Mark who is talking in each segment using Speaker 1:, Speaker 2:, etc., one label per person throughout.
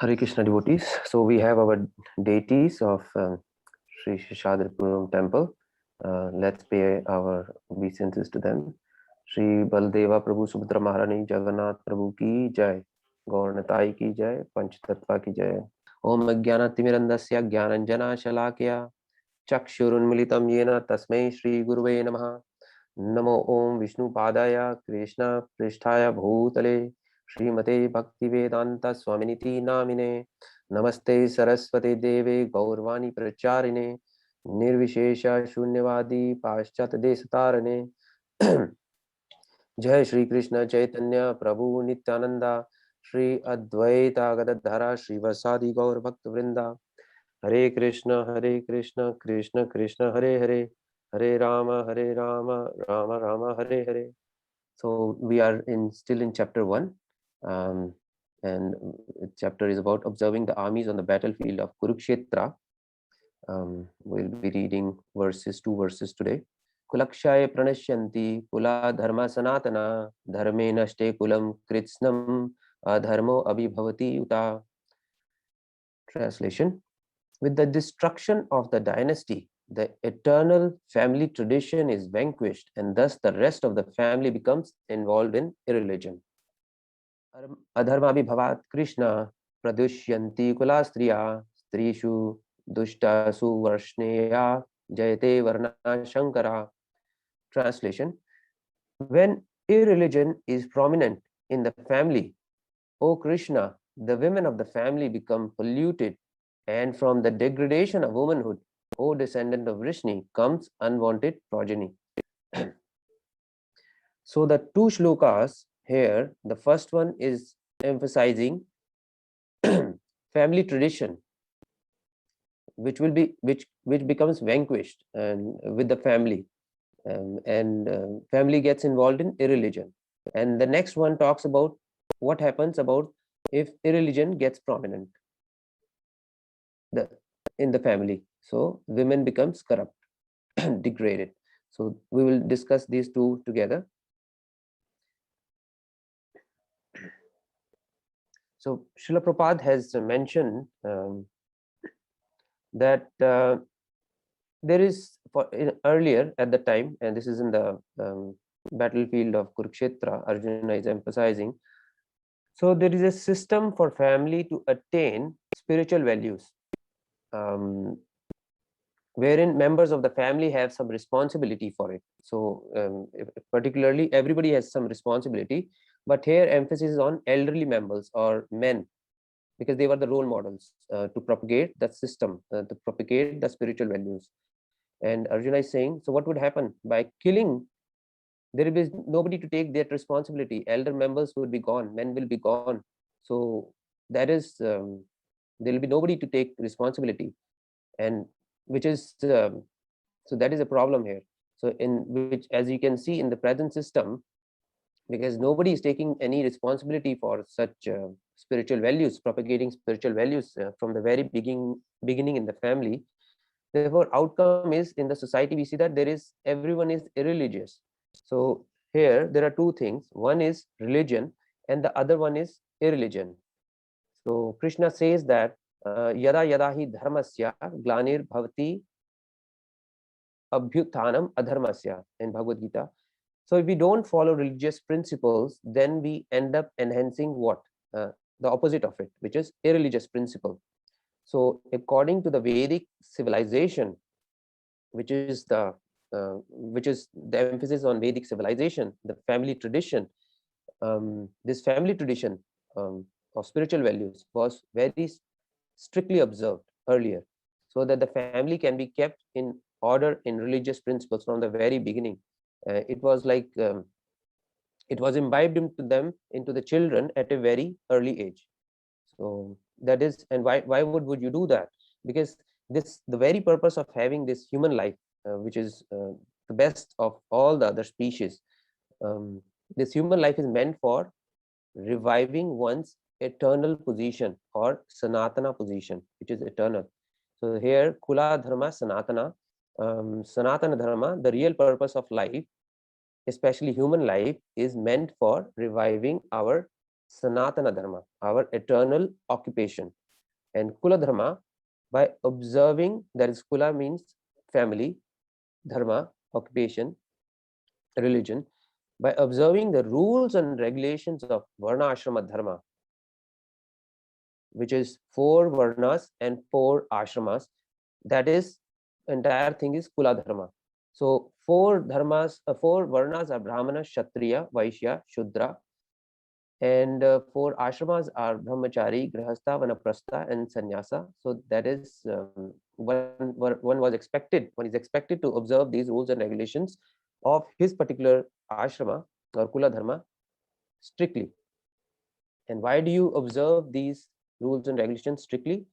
Speaker 1: Hare Krishna devotees. So we have our deities of Sri Shishadripuram temple. Let's pay our obeisances to them. Shri Baldeva Prabhu Subhadra Maharani Jagannath Prabhu ki jai. Gaurnatai ki jai. Panch Tattva ki jai. Om Ajnanatimirandasya Jnananjana Shalakya Chakshurunmilitam Yena Tasmai Shri Guruve Namaha. Namo Om Vishnu Padaya Krishna Pristhaya Bhutale Srimate Bhaktivedanta Swaminiti Namine Namaste Saraswati Deve Gaurvani Pracharine Nirvishesha Shunyavadi Paschat Desatarane Jai Shri Krishna Chaitanya Prabhu Nityananda Shri Advaita Gadadhara Shri Vasadi Gaur Bhakta Vrinda Hare Krishna Krishna Krishna Hare Hare Hare Rama Rama Rama Hare Hare. So we are still in chapter 1, um, and the chapter is about observing the armies on the battlefield of Kurukshetra. We'll be reading two verses today. Kulakshaye pranashyanti kula dharma sanatana dharme nashte kulam kritsnam adharmo abhibhavati uta. Translation: with the destruction of the dynasty, the eternal family tradition is vanquished, and thus the rest of the family becomes involved in irreligion. Adharmabhibhavat Krishna pradushyanti kulastriya strishu dushtasu varshneya jayate varna shankara. Translation: when irreligion is prominent in the family, O Krishna, the women of the family become polluted, and from the degradation of womanhood, O descendant of Vrishni, comes unwanted progeny. So the two shlokas here, the first one is emphasizing family tradition, which becomes vanquished and with the family, and family gets involved in irreligion. And the next one talks about what happens about if irreligion gets prominent in the family. So women becomes corrupt, degraded. So we will discuss these two together. So Srila Prabhupada has mentioned that there is earlier at the time, and this is in the battlefield of Kurukshetra, Arjuna is emphasizing. So there is a system for family to attain spiritual values, wherein members of the family have some responsibility for it. So particularly everybody has some responsibility, but here emphasis is on elderly members or men, because they were the role models to propagate that system, to propagate the spiritual values. And Arjuna is saying, so what would happen by killing? There will be nobody to take that responsibility. Elder members would be gone, men will be gone. So that is, there will be nobody to take responsibility, and which is so that is a problem here. So in which, as you can see in the present system, because nobody is taking any responsibility for such spiritual values, propagating spiritual values from the very beginning in the family. Therefore, outcome is in the society we see that everyone is irreligious. So here there are two things. One is religion, and the other one is irreligion. So Krishna says that yada yada hi dharmasya glanir bhavati abhyuthanam adharmasya in Bhagavad Gita. So if we don't follow religious principles, then we end up enhancing what? The opposite of it, which is irreligious principle. So according to the Vedic civilization, which is the emphasis on Vedic civilization, the family tradition, this family tradition of spiritual values was very strictly observed earlier, so that the family can be kept in order in religious principles from the very beginning. It was like it was imbibed into the children at a very early age. So that is, and why would you do that? Because the very purpose of having this human life, which is the best of all the other species, this human life is meant for reviving one's eternal position or sanatana position, which is eternal. So here Kula dharma sanatana, sanatana dharma, the real purpose of life, especially human life, is meant for reviving our sanatana dharma, our eternal occupation. And kula dharma, by observing, that is, kula means family, dharma, occupation, religion, by observing the rules and regulations of varna ashrama dharma, which is 4 varnas and 4 ashramas, that is, entire thing is kula dharma. So 4 varnas are brahmana, kshatriya, vaishya, sudra, and 4 ashramas are brahmachari, grihasta, vanaprastha, and sannyasa. So that is, one is expected to observe these rules and regulations of his particular ashrama or kula dharma strictly. And why do you observe these rules and regulations strictly?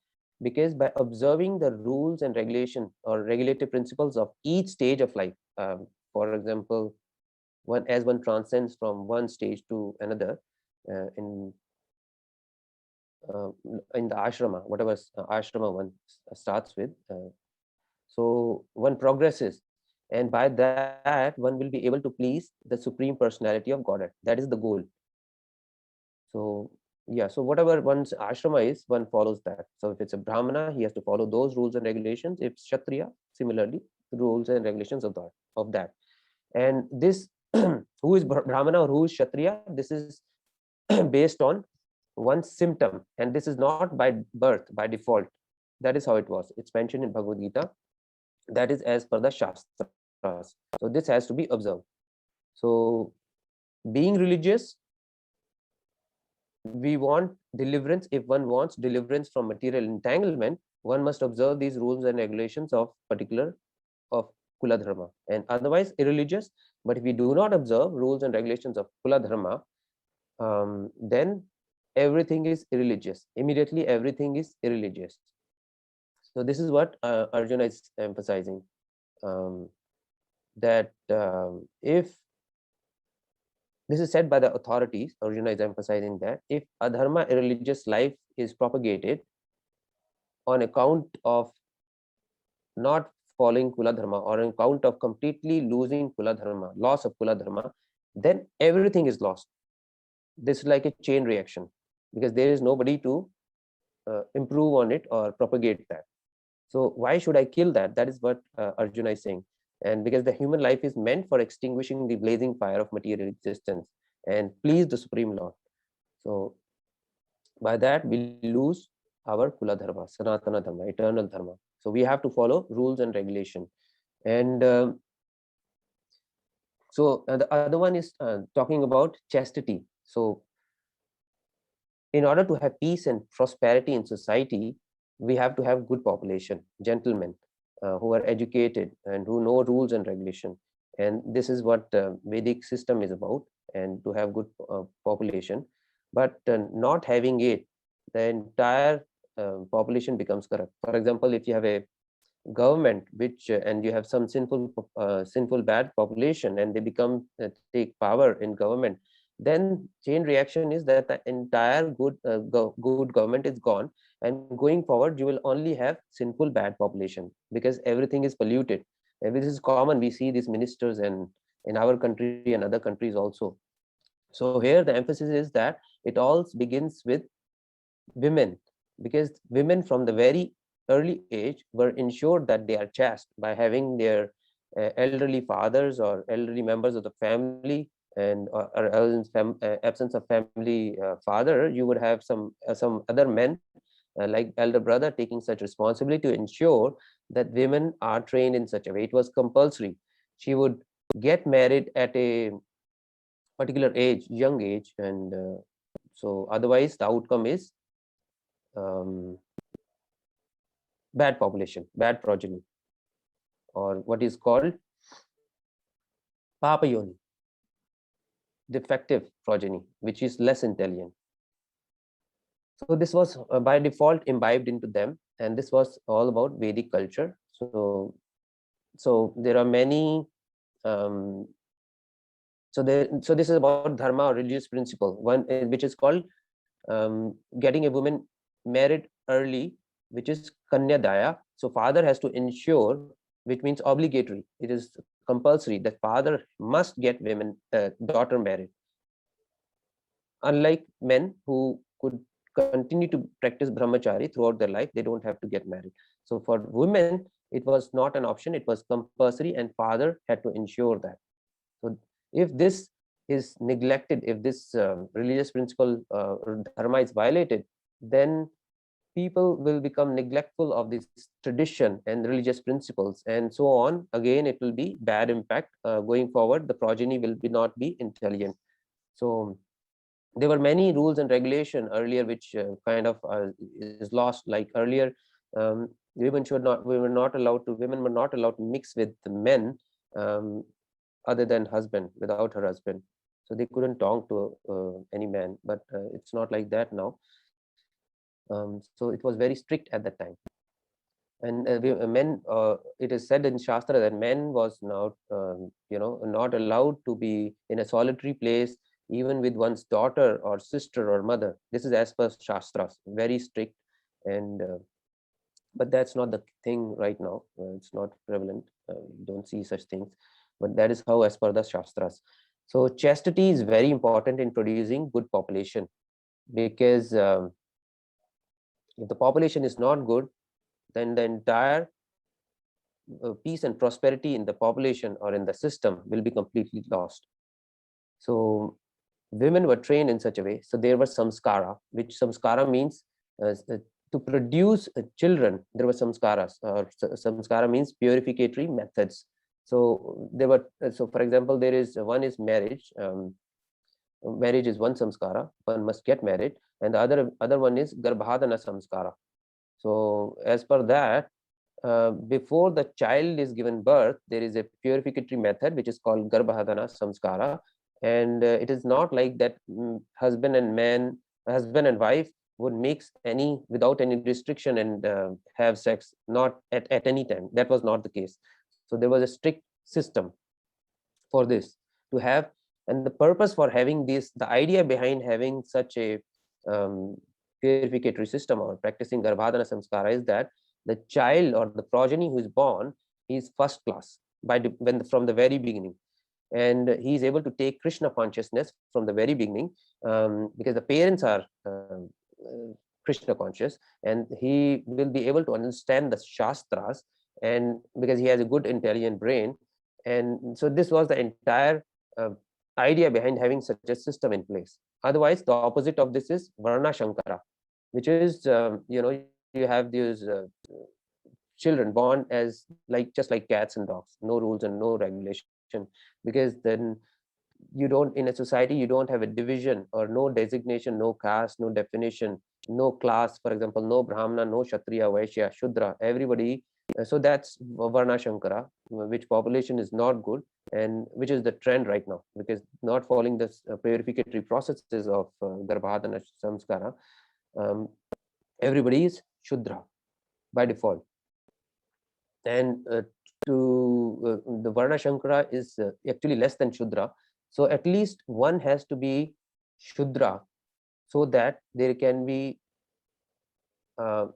Speaker 1: Because by observing the rules and regulation or regulative principles of each stage of life, for example, one transcends from one stage to another, uh, in uh, in the ashrama, whatever ashrama one starts with, so one progresses, and by that one will be able to please the supreme personality of Godhead. That is the goal. So yeah, so whatever one's ashrama is, one follows that. So if it's a brahmana, he has to follow those rules and regulations. If kshatriya, similarly, the rules and regulations of that. And this who is brahmana or who is kshatriya, this is based on one's symptom, and this is not by birth, by default. That is how it was. It's mentioned in Bhagavad Gita. That is as per the shastras. So this has to be observed. So being religious, we want deliverance. If one wants deliverance from material entanglement, one must observe these rules and regulations of particular of kula dharma, and otherwise irreligious. But if we do not observe rules and regulations of kula dharma, then everything is irreligious. Immediately everything is irreligious. So this is what Arjuna is emphasizing, um, that if this is said by the authorities, Arjuna is emphasizing that if adharma, irreligious life is propagated on account of not following kula dharma, or on account of completely losing kula dharma, loss of kula dharma, then everything is lost. This is like a chain reaction, because there is nobody to improve on it or propagate that. So why should I kill that? That is what Arjuna is saying. And because the human life is meant for extinguishing the blazing fire of material existence and please the Supreme Lord. So by that we lose our kula dharma, sanatana dharma, eternal dharma. So we have to follow rules and regulation. And the other one is talking about chastity. So in order to have peace and prosperity in society, we have to have good population, gentlemen, who are educated and who know rules and regulation. And this is what Vedic system is about, and to have good population. But not having it, the entire population becomes corrupt. For example, if you have a government which and you have some sinful bad population, and they become take power in government, then chain reaction is that the entire good government is gone, and going forward you will only have sinful bad population, because everything is polluted. And this is common. We see these ministers and in our country and other countries also. So here the emphasis is that it all begins with women, because women from the very early age were ensured that they are chaste by having their elderly fathers or elderly members of the family, and or else absence of family father, you would have some other men like elder brother taking such responsibility to ensure that women are trained in such a way. It was compulsory. She would get married at a particular age, young age, and so otherwise the outcome is um, bad population, bad progeny, or what is called papayoni, defective progeny, which is less intelligent. So this was by default imbibed into them, and this was all about Vedic culture. So there are many. Um, so this is about dharma or religious principle. One which is called getting a woman married early, which is kanyadaya. So father has to ensure, which means obligatory. It is compulsory that father must get women daughter married. unlike men who could continue to practice brahmachari throughout their life, they don't have to get married. So for women, it was not an option, it was compulsory, and father had to ensure that. So if this is neglected, if this religious principle dharma is violated, then people will become neglectful of this tradition and religious principles, and so on. Again, it will be bad impact going forward. The progeny will not be intelligent. So there were many rules and regulation earlier which kind of is lost. Like earlier, women were not allowed to mix with the men um, other than husband, without her husband. So they couldn't talk to any man, but it's not like that now. So it was very strict at that time. And men, it is said in Shastra that men was not, not allowed to be in a solitary place, even with one's daughter or sister or mother. This is as per Shastras, very strict. And but that's not the thing right now. It's not prevalent. You don't see such things. But that is how, as per the Shastras. So chastity is very important in producing good population, because if the population is not good, then the entire peace and prosperity in the population or in the system will be completely lost. So women were trained in such a way. So there was samskara, which samskara means to produce children. There were samskaras. Samskara means purificatory methods. So there were, so for example, there is one is marriage. Marriage is one samskara. One must get married, and the other one is garbhadana samskara. So as per that, before the child is given birth, there is a purificatory method which is called garbhadana samskara, and it is not like that husband and wife would mix any without any restriction and have sex not at any time. That was not the case. So there was a strict system for this to have, and the purpose for having this, the idea behind having such a purificatory system or practicing garbhadana samskara is that the child or the progeny who is born, he is first class from the very beginning, and he is able to take Krishna consciousness from the very beginning, because the parents are Krishna conscious, and he will be able to understand the Shastras, and because he has a good intelligent brain. And so this was the entire idea behind having such a system in place. Otherwise, the opposite of this is varna shankara, which is you have these children born as just like cats and dogs, no rules and no regulation, because then you don't, in a society, you don't have a division or no designation, no caste, no definition, no class. For example, no brahmana, no kshatriya, vaishya, shudra, everybody. So that's varna shankara, which population is not good, and which is the trend right now, because not following the purificatory processes of garbhadana samskara, um, everybody is shudra by default. And the varna shankara is actually less than shudra. So at least one has to be shudra, so that there can be so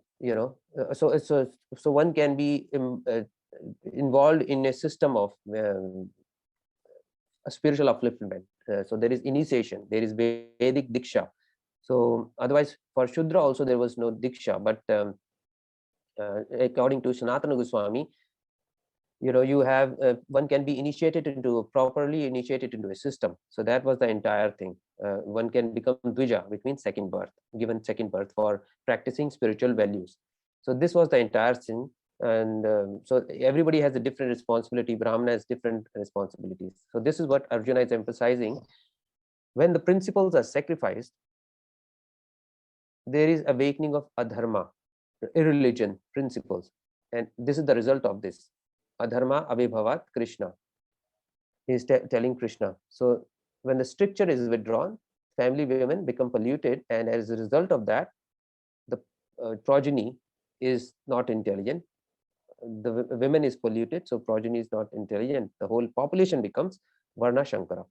Speaker 1: one can be involved in a system of a spiritual upliftment. So there is initiation, there is Vedic diksha. So otherwise, for shudra also there was no diksha, but according to Sanatana Goswami, you have one can be properly initiated into a system. So that was the entire thing. One can become dvija, which means given second birth for practicing spiritual values. So this was the entire thing. And so everybody has a different responsibility. Brahmana has different responsibilities. So this is what Arjuna is emphasizing. When the principles are sacrificed, there is awakening of adharma, irreligion principles, and this is the result of this. Adharma abhibhavat Krishna. He is telling Krishna. So when the stricture is withdrawn, family women become polluted, and as a result of that, the progeny is not intelligent. The women is polluted, so progeny is not intelligent. The whole population becomes varna shankara.